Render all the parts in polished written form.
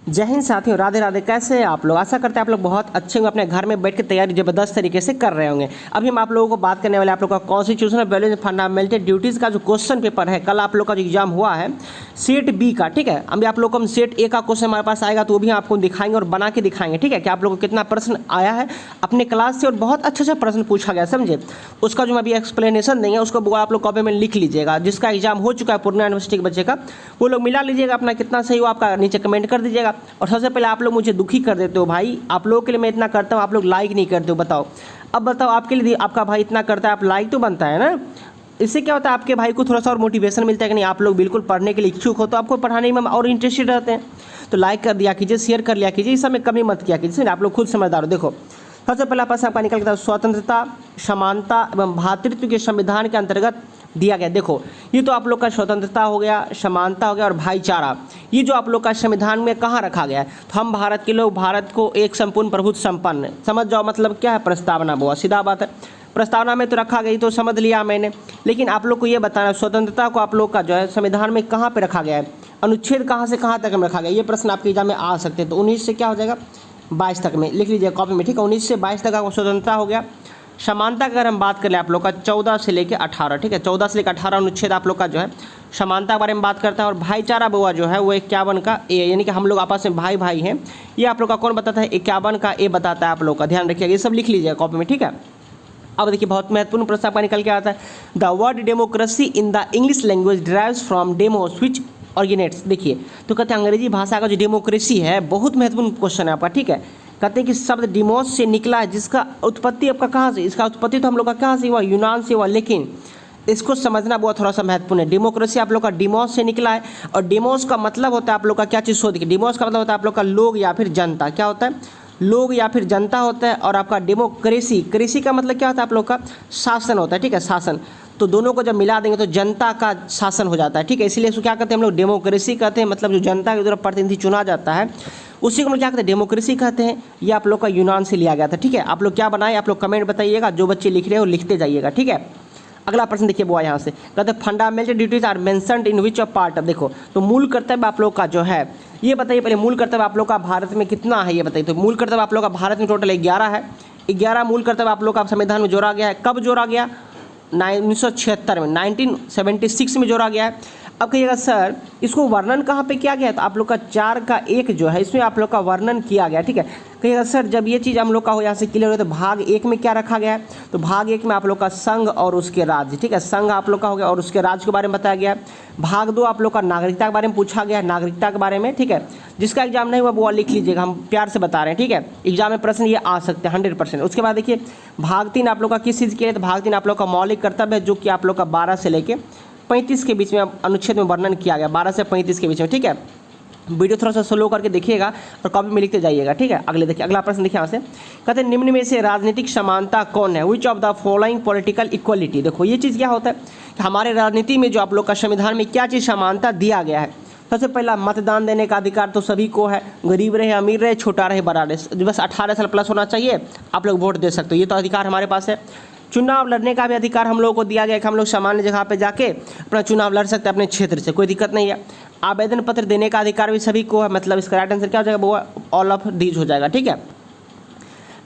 जय हिंद साथियों, राधे राधे। कैसे हैं आप लोग? आशा करते हैं आप लोग बहुत अच्छे होंगे, अपने घर में बैठ के तैयारी ज़बरदस्त तरीके से कर रहे होंगे। अभी हम आप लोगों को बात करने वाले आप लोग का कॉन्स्टिट्यूशनल वैल्यूज फंडामेंटल ड्यूटीज़ का जो क्वेश्चन पेपर है, कल आप लोग का जो एग्जाम हुआ है सेट बी का, ठीक है। अभी आप लोग को हम सेट ए का क्वेश्चन हमारे पास आएगा तो वो भी आपको दिखाएंगे और बना के दिखाएंगे, ठीक है, कि आप लोग को कितना प्रश्न आया है अपने क्लास से और बहुत अच्छा प्रश्न पूछा गया, समझे। उसका जो अभी एक्सप्लेनेशन देंगे उसको आप लोग कॉपी में लिख लीजिएगा। जिसका एग्जाम हो चुका है पूर्णिया यूनिवर्सिटी के बच्चे का, वो लोग मिला लीजिएगा अपना कितना सही हो, आपका नीचे कमेंट कर दीजिएगा। और सबसे पहले आप लोग मुझे दुखी कर देते हो भाई, आप लोगों के लिए मैं इतना करता हूँ, आप लोग लाइक नहीं करते हो। बताओ, अब बताओ, आपके लिए आपका भाई इतना करता है, आप लाइक तो बनता है ना। इससे क्या होता है, आपके भाई को थोड़ा सा और मोटिवेशन मिलता है कि नहीं, आप लोग बिल्कुल पढ़ने के लिए इच्छुक हो, तो आपको पढ़ाने में और इंटरेस्टेड रहते हैं। तो लाइक कर दिया कीजिए, शेयर कर लिया कीजिए, इस समय कमी मत किया कीजिए, आप लोग खुद समझदार हो। देखो, सबसे पहला प्रश्न आपका निकल गया स्वतंत्रता, समानता एवं भ्रातृत्व के संविधान के अंतर्गत दिया गया। देखो, ये तो आप लोग का स्वतंत्रता हो गया, समानता हो गया और भाईचारा, ये जो आप लोग का संविधान में कहाँ रखा गया है। तो हम भारत के लोग भारत को एक संपूर्ण प्रभुत्व संपन्न, समझ जाओ मतलब क्या है, प्रस्तावना। बहुत सीधा बात है, प्रस्तावना में तो रखा गई तो समझ लिया मैंने। लेकिन आप लोग को ये बताना स्वतंत्रता को आप लोग का जो है संविधान में कहाँ पे रखा गया है, अनुच्छेद कहाँ से कहाँ तक में रखा गया। ये प्रश्न आपके एग्जाम में आ सकते हैं। तो 19 से क्या हो जाएगा, 22 तक में लिख लीजिए कॉपी में, ठीक है। 19 से 22 तक आपको स्वतंत्रता हो गया। समानता की अगर हम बात करें आप लोग का 14 से लेकर 18, ठीक है, 14 से लेकर 18 अनुच्छेद आप लोग का जो है समानता के बारे में बात करता है। और भाईचारा बुआ जो है वो 51 का ए, यानी कि हम लोग आपस में भाई भाई हैं, ये आप लोग का कौन बताता है, 51 का ए बताता है आप लोग का। ध्यान रखिएगा, ये सब लिख लीजिएगा कॉपी में, ठीक है। अब देखिए, बहुत महत्वपूर्ण प्रश्न आपका निकल के आता है। The word democracy in the English language derives from demos which originates. देखिए, तो कहते हैं अंग्रेजी भाषा का जो डेमोक्रेसी है, बहुत महत्वपूर्ण क्वेश्चन है आपका, ठीक है। कहते हैं कि शब्द डिमोस से निकला है, जिसका उत्पत्ति आपका कहाँ से, इसका उत्पत्ति तो हम लोग का कहाँ से हुआ, यूनान से हुआ। लेकिन इसको समझना बहुत थोड़ा सा महत्वपूर्ण है। डेमोक्रेसी आप लोग का डिमोस से निकला है, और डिमोस का मतलब होता है आप लोग का क्या चीज़, शोध की। डिमोस का मतलब होता है आप लोग का लोग या फिर जनता, क्या होता है, लोग या फिर जनता होता है। और आपका डेमोक्रेसी, क्रेसी का मतलब क्या होता है आप लोग का, शासन होता है, ठीक है, शासन। तो दोनों को जब मिला देंगे तो जनता का शासन हो जाता है, ठीक है। इसीलिए इसको क्या कहते हैं हम लोग, डेमोक्रेसी कहते हैं। मतलब जो जनता के द्वारा प्रतिनिधि चुना जाता है उसी को हम लोग क्या कहते हैं, डेमोक्रेसी कहते हैं। ये आप लोग का यूनान से लिया गया था, ठीक है। आप लोग क्या बनाए, आप लोग कमेंट बताइएगा, जो बच्चे लिख रहे हो लिखते जाइएगा, ठीक है। अगला प्रश्न देखिए बुआ, यहाँ से कहते हैं fundamental duties are mentioned in which of part. देखो, तो मूल कर्तव्य आप लोग का जो है, ये बताइए पहले, मूल कर्तव्य आप लोग का भारत में कितना है ये बताइए। तो मूल कर्तव्य आप लोग का भारत में टोटल 11 है। 11 मूल कर्तव्य आप लोग का संविधान में जोड़ा गया है। कब जोड़ा गया, 1976 में, 1976 में जोड़ा गया है। अब कहिएगा सर इसको वर्णन कहाँ पे किया गया है, तो आप लोग का 4 का 1 जो है इसमें आप लोग का वर्णन किया गया, ठीक है। कहिएगा सर जब ये चीज़ हम लोग का हो यहाँ से क्लियर हो तो भाग 1 में क्या रखा गया है, तो भाग 1 में आप लोग का संघ और उसके राज्य, ठीक है, संघ आप लोग का हो गया और उसके राज्य के बारे में बताया गया है। भाग 2 आप लोग का नागरिकता के बारे में पूछा गया है, नागरिकता के बारे में, ठीक है। जिसका एग्जाम नहीं हुआ वो लिख लीजिएगा, हम प्यार से बता रहे हैं, ठीक है। एग्जाम में प्रश्न ये आ सकते हैं 100%। उसके बाद देखिए भाग 3 आप लोग का किस चीज़ के लिए, तो भाग 3 आप लोग का मौलिक कर्तव्य है, जो कि आप लोग का 12 से लेके 35 के बीच में अनुच्छेद में वर्णन किया गया, 12 से 35 के बीच में, ठीक है। वीडियो थोड़ा सा स्लो करके देखिएगा और कॉपी में लिखते जाइएगा, ठीक है। अगले देखिए, अगला प्रश्न देखिए यहाँ से, कहते हैं निम्न में से राजनीतिक समानता कौन है, विच of the following political equality. देखो, ये चीज़ क्या होता है कि हमारे राजनीति में जो आप लोग का संविधान में क्या चीज़ समानता दिया गया है। सबसे पहला, मतदान देने का अधिकार तो सभी को है, गरीब रहे अमीर रहे, छोटा रहे बड़ा रहे, बस 18 साल प्लस होना चाहिए, आप लोग वोट दे सकते हो, ये तो अधिकार हमारे पास है। चुनाव लड़ने का भी अधिकार हम लोगों को दिया गया कि हम लोग सामान्य जगह पे जाके अपना चुनाव लड़ सकते हैं अपने क्षेत्र से, कोई दिक्कत नहीं है। आवेदन पत्र देने का अधिकार भी सभी को है, मतलब इसका राइट आंसर क्या हो जाएगा, वो ऑल ऑफ दीज हो जाएगा, ठीक है।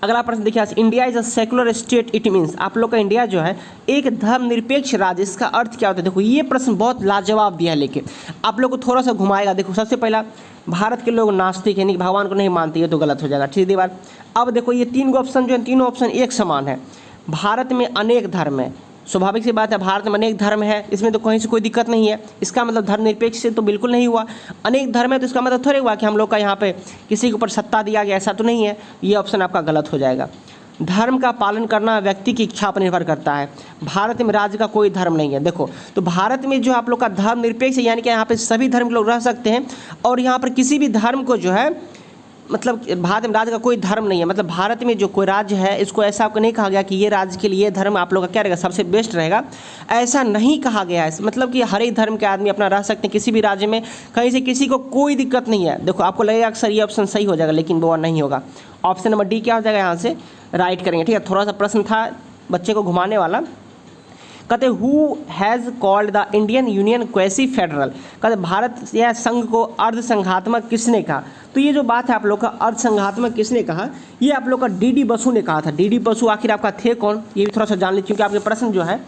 अगला प्रश्न देखिए, India is a secular state, it means आप लोग का इंडिया जो है एक धर्मनिरपेक्ष राज्य, इसका अर्थ क्या होता है। देखो, ये प्रश्न बहुत लाजवाब दिया है, लेकिन आप लोग को थोड़ा सा घुमाएगा। देखो, सबसे पहला, भारत के लोग नास्तिक यानी भगवान को नहीं मानते, ये तो गलत हो जाएगा, सीधी बात। अब देखो, ये 3 ऑप्शन जो है, तीनों ऑप्शन एक समान है। भारत में अनेक धर्म है, स्वाभाविक सी बात है, भारत में अनेक धर्म है, इसमें तो कहीं से कोई दिक्कत नहीं है। इसका मतलब धर्मनिरपेक्ष से तो बिल्कुल नहीं हुआ। अनेक धर्म है तो इसका मतलब थोड़े हुआ कि हम लोग का यहाँ पे किसी के ऊपर सत्ता दिया गया, ऐसा तो नहीं है। ये ऑप्शन आपका गलत हो जाएगा। धर्म का पालन करना व्यक्ति की इच्छा पर निर्भर करता है, भारत में राज्य का कोई धर्म नहीं है। देखो, तो भारत में जो आप लोग का धर्मनिरपेक्ष है, यानी कि यहाँ पे सभी धर्म के लोग रह सकते हैं, और यहाँ पर किसी भी धर्म को जो है, मतलब भारत में राज्य का कोई धर्म नहीं है। मतलब भारत में जो कोई राज्य है, इसको ऐसा आपको नहीं कहा गया कि ये राज्य के लिए धर्म आप लोग का क्या रहेगा, सबसे बेस्ट रहेगा, ऐसा नहीं कहा गया है। मतलब कि हर एक धर्म के आदमी अपना रह सकते हैं किसी भी राज्य में, कहीं से किसी को कोई दिक्कत नहीं है। देखो, आपको लगेगा अक्सर ये ऑप्शन सही हो जाएगा, लेकिन वो नहीं होगा। ऑप्शन नंबर डी क्या हो जाएगा, यहाँ से राइट करेंगे, ठीक है। थोड़ा सा प्रश्न था बच्चे को घुमाने वाला। कहते who has called the Indian union quasi federal, कहते भारत या संघ को अर्ध संघात्मक किसने कहा, तो ये जो बात है आप लोग का अर्धसंघात्मक किसने कहा, ये आप लोग का डी बसु ने कहा था। डी बसु आखिर आपका थे कौन, ये भी थोड़ा सा जान लीजिए, क्योंकि आपके प्रश्न जो है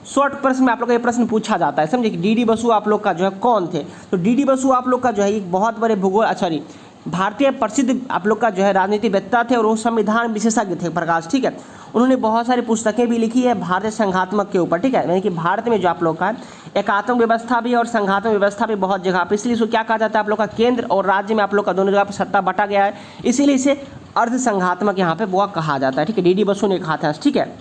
शॉर्ट प्रश्न में आप लोग का ये प्रश्न पूछा जाता है, समझे कि डी बसु आप लोग का जो है कौन थे। तो डी बसु आप लोग का जो है एक बहुत बड़े भूगोल सॉरी भारतीय प्रसिद्ध आप लोग का जो है राजनीतिवेत्ता थे और वो संविधान विशेषज्ञ थे प्रकाश, ठीक है। उन्होंने बहुत सारी पुस्तकें भी लिखी है भारतीय संघात्मक के ऊपर, ठीक है। यानी कि भारत में जो आप लोग का एकात्मक व्यवस्था भी और संघात्मक व्यवस्था भी बहुत जगह पर, इसलिए इसको क्या कहा जाता है आप लोग का केंद्र और राज्य में आप लोग का दोनों जगह पर सत्ता बटा गया है, इसीलिए इसे अर्धसंघात्मक यहाँ पे वो कहा जाता है, ठीक है। डी बसु ने कहा था, ठीक है।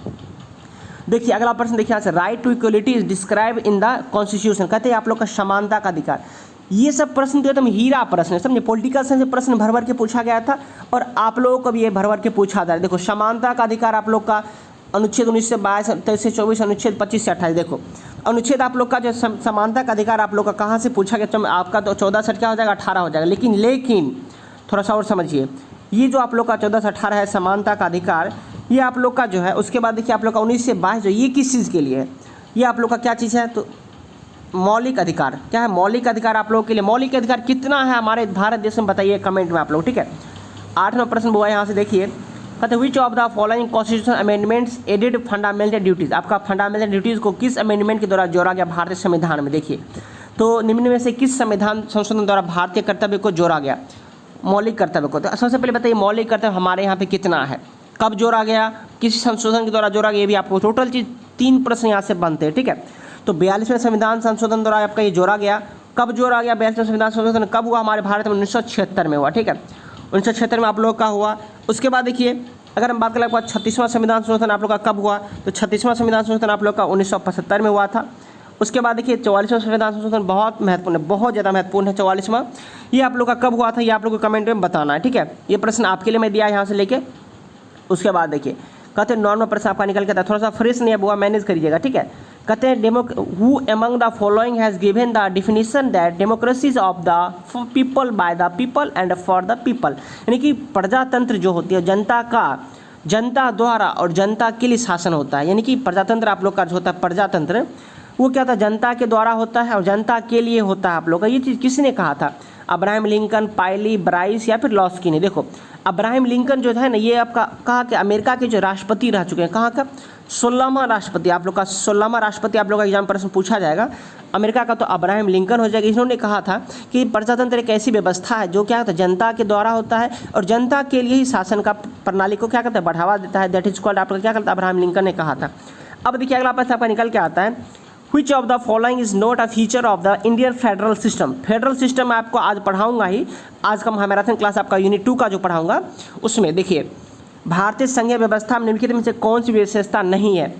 देखिए अगला प्रश्न देखिए यहाँ से, right to equality is describe in the constitution, कहते हैं आप लोग का समानता का अधिकार। ये सब प्रश्न तो एकदम हीरा प्रश्न है, समझे। पॉलिटिकल साइंस से प्रश्न भर भर के पूछा गया था और आप लोगों को भी ये भर भर के पूछा जा रहा है। देखो समानता का अधिकार आप लोग का अनुच्छेद 19 से 22, 23 से 24, अनुच्छेद 25 से 28। देखो अनुच्छेद आप लोग का जो समानता का अधिकार आप लोग का कहाँ से पूछा गया, आपका तो 14 से क्या हो जाएगा 18 हो जाएगा। लेकिन थोड़ा सा और समझिए, ये जो आप लोग का 14 से 18 है समानता का अधिकार, ये आप लोग का जो है उसके बाद देखिए आप लोग का 19 से 22 जो ये किस चीज़ के लिए है, ये आप लोग का क्या चीज़ है, तो मौलिक अधिकार। क्या है मौलिक अधिकार आप लोगों के लिए, मौलिक अधिकार कितना है हमारे भारत देश में बताइए कमेंट में आप लोग, ठीक है। 8वां प्रश्न हुआ यहाँ से देखिए, कहते हैं which of the following constitution amendments added fundamental duties, आपका फंडामेंटल ड्यूटीज़ को किस अमेंडमेंट के द्वारा जोड़ा गया भारतीय संविधान में। देखिए तो निम्न में से किस संविधान संशोधन द्वारा भारतीय कर्तव्य को जोड़ा गया, मौलिक कर्तव्य को। तो सबसे पहले बताइए मौलिक कर्तव्य हमारे यहाँ पे कितना है, कब जोड़ा गया, किस संशोधन के द्वारा जोड़ा गया, ये भी आपको टोटल चीज़ 3 प्रश्न यहाँ से बनते हैं, ठीक है। तो 42वें संविधान संशोधन द्वारा आपका ये जोड़ा गया, कब जोड़ा गया, 42वें संविधान संशोधन कब हुआ हमारे भारत में, 1976 में हुआ, ठीक है। 1976 में आप लोग का हुआ। उसके बाद देखिए अगर हम बात करें आपका 36वां संविधान संशोधन आप लोग का कब हुआ, तो 36वां संविधान संशोधन आप लोग का 1975 में हुआ था। उसके बाद देखिए 44वां संविधान संशोधन बहुत महत्वपूर्ण है, बहुत ज़्यादा महत्वपूर्ण है 44वां, ये आप लोग का कब हुआ था, ये आप लोग को कमेंट में बताना है, ठीक है। ये प्रश्न आपके लिए मैं दिया यहाँ से लेके। उसके बाद देखिए कहते हैं नॉर्मल प्रश्न आपका निकल के आता है, थोड़ा सा फ्रेश नहीं है बुआ, मैनेज करिएगा, ठीक है। कहते हैं who among the following has given the definition that democracies of the people by the people and for the people, यानी कि प्रजातंत्र जो होती है जनता का, जनता द्वारा और जनता के लिए शासन होता है। यानी कि प्रजातंत्र आप लोग का जो होता है प्रजातंत्र वो क्या होता है, जनता के द्वारा होता है और जनता के लिए होता है आप लोग का। ये चीज़ किसने कहा था, अब्राहम लिंकन, पायली, ब्राइस या फिर लॉस्की ने। देखो अब्राहम लिंकन जो है ना, ये आपका कहा कि अमेरिका के जो राष्ट्रपति रह चुके हैं, कहाँ का 16वां राष्ट्रपति, आप लोग का 16वां राष्ट्रपति आप लोग का एग्जाम प्रश्न पूछा जाएगा अमेरिका का, तो अब्राहम लिंकन हो जाएगा। इन्होंने कहा था कि प्रजातंत्र एक ऐसी व्यवस्था है जो क्या होता है जनता के द्वारा होता है और जनता के लिए ही शासन का प्रणाली को क्या करता है बढ़ावा देता है, दैट इज कॉल्ड आप लोग क्या करता है, अब्राहम लिंकन ने कहा था। अब देखिए अगला प्रश्न आपका निकल के आता है, Which of the following is not a feature of the Indian federal system? Federal system मैं आपको आज पढ़ाऊंगा ही, आज का मैराथन क्लास आपका यूनिट 2 का जो पढ़ाऊंगा उसमें देखिए भारतीय संघीय व्यवस्था में निम्नलिखित में से कौन सी विशेषता नहीं है।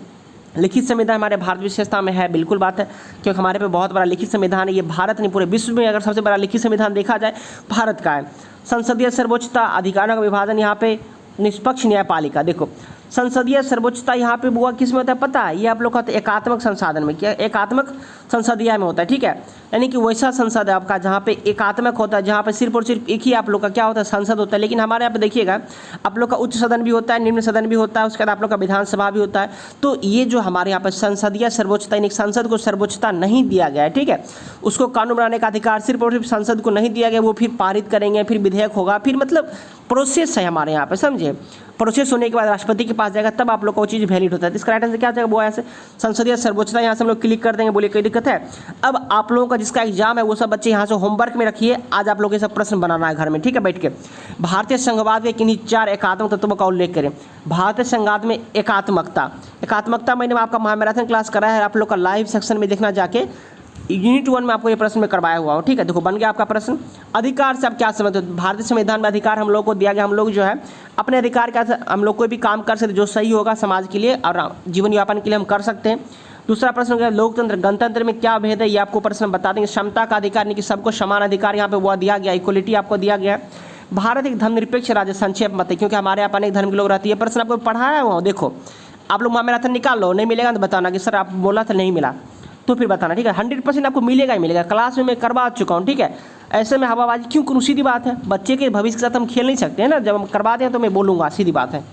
लिखित संविधान हमारे भारत विशेषता में है, बिल्कुल बात है, क्योंकि हमारे पे बहुत बड़ा लिखित संविधान है। ये भारत नहीं पूरे विश्व में अगर सबसे बड़ा लिखित संविधान देखा जाए भारत का है। संसदीय सर्वोच्चता, अधिकारों का विभाजन यहाँ पे निष्पक्ष न्यायपालिका। देखो संसदीय सर्वोच्चता यहाँ पे बुआ किस में होता है पता है, ये आप लोग कहते हैं एकात्मक संसाधन में, क्या एकात्मक संसदीय में होता है, ठीक है। यानी कि वैसा संसद है आपका जहाँ पे एकात्मक होता है, जहाँ पे सिर्फ और सिर्फ एक ही आप लोग का क्या होता है संसद होता है। लेकिन हमारे यहाँ पे देखिएगा आप लोग का उच्च सदन भी होता है, निम्न सदन भी होता है, उसके बाद आप लोग का विधानसभा भी होता है। तो ये जो हमारे यहाँ पर संसदीय सर्वोच्चता, यानी संसद को सर्वोच्चता नहीं दिया गया है, ठीक है। उसको कानून बनाने का अधिकार सिर्फ और सिर्फ संसद को नहीं दिया गया, वो फिर पारित करेंगे, फिर विधेयक होगा, फिर मतलब प्रोसेस है हमारे यहाँ पे, समझे। प्रोसेस होने के बाद राष्ट्रपति के पास जाएगा, तब आप लोग को वो चीज़ वैलिड होता है। इसका राइट आंसर क्या जाएगा वो, ऐसे संसदीय सर्वोच्चता यहाँ से हम लोग क्लिक कर देंगे, बोलिए कोई दिक्कत है। अब आप लोगों का जिसका एग्जाम है वो सब बच्चे यहाँ से होमवर्क में रखिए, आज आप लोग ये सब प्रश्न बनाना है घर में, ठीक है, बैठ के। भारतीय संघवाद के किन्हीं 4 एकात्मक तत्वों का उल्लेख करें। भारतीय संघवाद में एकात्मकता, एकात्मकता मैंने आपका महामैराथन क्लास करा है, आप लोग का लाइव सेक्शन में देखना जाके, यूनिट 1 में आपको ये प्रश्न में करवाया हुआ हो, ठीक है। देखो बन गया आपका प्रश्न। अधिकार से आप क्या समझते हो, भारतीय संविधान में अधिकार हम लोग को दिया गया, हम लोग जो है अपने अधिकार का हम लोग कोई भी काम कर सकते जो सही होगा समाज के लिए और जीवन यापन के लिए हम कर सकते हैं। दूसरा प्रश्न हो गया लोकतंत्र गणतंत्र में क्या भेद है, ये आपको प्रश्न बता देंगे। क्षमता का अधिकार नहीं कि सबको समान अधिकार यहाँ पे वो दिया गया, इक्वलिटी आपको दिया गया। भारत एक धर्मनिरपेक्ष राज्य, संक्षेप मत है क्योंकि हमारे यहाँ अनेक धर्म के लोग रहती है। प्रश्न आपको पढ़ाया हुआ, देखो आप लोग महामैराथन निकाल लो, नहीं मिलेगा तो बताना कि सर आप बोला था नहीं मिला, तो फिर बताना, ठीक है। 100% आपको मिलेगा ही मिलेगा, क्लास में मैं करवा चुका हूँ, ठीक है। ऐसे में हवाबाजी क्यों करूँ, सीधी बात है, बच्चे के भविष्य के साथ हम खेल नहीं सकते हैं ना, जब हम करवाते हैं तो मैं बोलूँगा, सीधी बात है।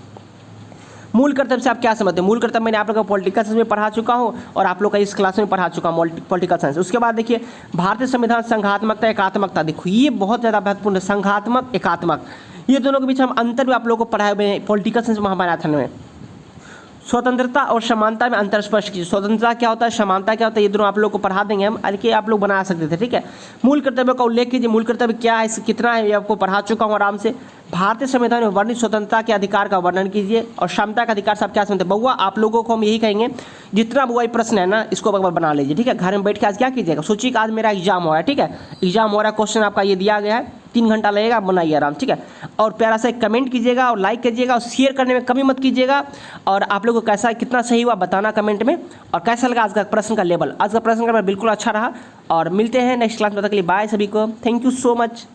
मूल कर्तव्य से आप क्या समझते हैं? मूल कर्तव्य मैंने आप लोगों को पॉलिटिकल साइंस में पढ़ा चुका हूँ और आप लोग का इस क्लास में पढ़ा चुका हूँ पॉलिटिकल साइंस। उसके बाद देखिए भारतीय संविधान संघात्मकता एकात्मकता, देखो ये बहुत ज़्यादा महत्वपूर्ण है, संघात्मक एकात्मक, ये दोनों के बीच हम अंतर भी आप लोगों को पढ़ाए हुए हैं पॉलिटिकल साइंस महामैराथन में। स्वतंत्रता और समानता में अंतर स्पष्ट कीजिए। स्वतंत्रता क्या होता है, समानता क्या होता है, ये दोनों आप लोग को पढ़ा देंगे हम, कि आप लोग बना सकते थे, ठीक है। मूल कर्तव्य का उल्लेख कीजिए, मूल कर्तव्य क्या है, कितना है, ये आपको पढ़ा चुका हूँ आराम से। भारतीय संविधान में वर्णित स्वतंत्रता के अधिकार का वर्णन कीजिए और क्षमता का अधिकार से आप क्या समझते हैं? बउआ आप लोगों को हम यही कहेंगे, जितना बुआ प्रश्न है ना इसको एक बार बना लीजिए, ठीक है। घर में बैठ के आज क्या कीजिएगा, सोचिए कि आज मेरा एग्जाम हो रहा है, ठीक है, एग्जाम हो रहा है, क्वेश्चन आपका ये दिया गया है, 3 घंटा लगेगा, आप बनाइए आराम, ठीक है। और प्यारा सा एक कमेंट कीजिएगा और लाइक कीजिएगा और शेयर करने में कमी मत कीजिएगा। और आप लोगों को कैसा कितना सही हुआ बताना कमेंट में, और कैसा लगा आज का प्रश्न का लेवल। आज का प्रश्न का लेवल बिल्कुल अच्छा रहा। और मिलते हैं नेक्स्ट क्लास में, तब तक के लिए बाय सभी को, थैंक यू सो मच।